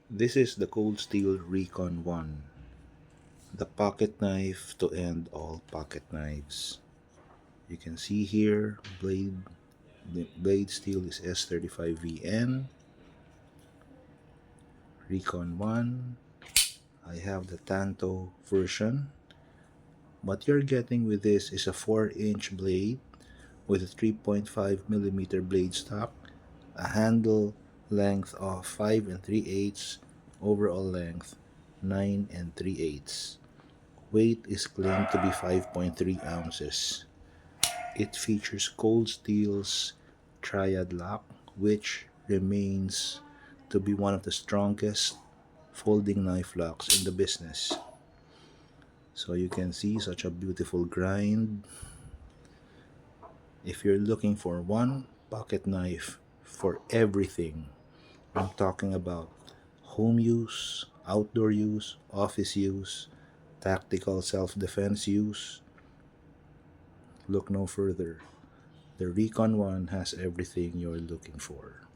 This is the Cold Steel Recon 1, the pocket knife to end all pocket knives. You can see here, the blade steel is S35VN, Recon 1. I have the Tanto version. What you're getting with this is a 4-inch blade with a 3.5 millimeter blade stock, a handle length of 5 and 3/8, overall length 9 and 3/8. Weight is claimed to be 5.3 ounces. It features Cold Steel's Triad lock, which remains to be one of the strongest folding knife locks in the business. So you can see such a beautiful grind. If you're looking for one pocket knife for everything, I'm talking about home use, outdoor use, office use, tactical self-defense use, look no further. The Recon 1 has everything you're looking for.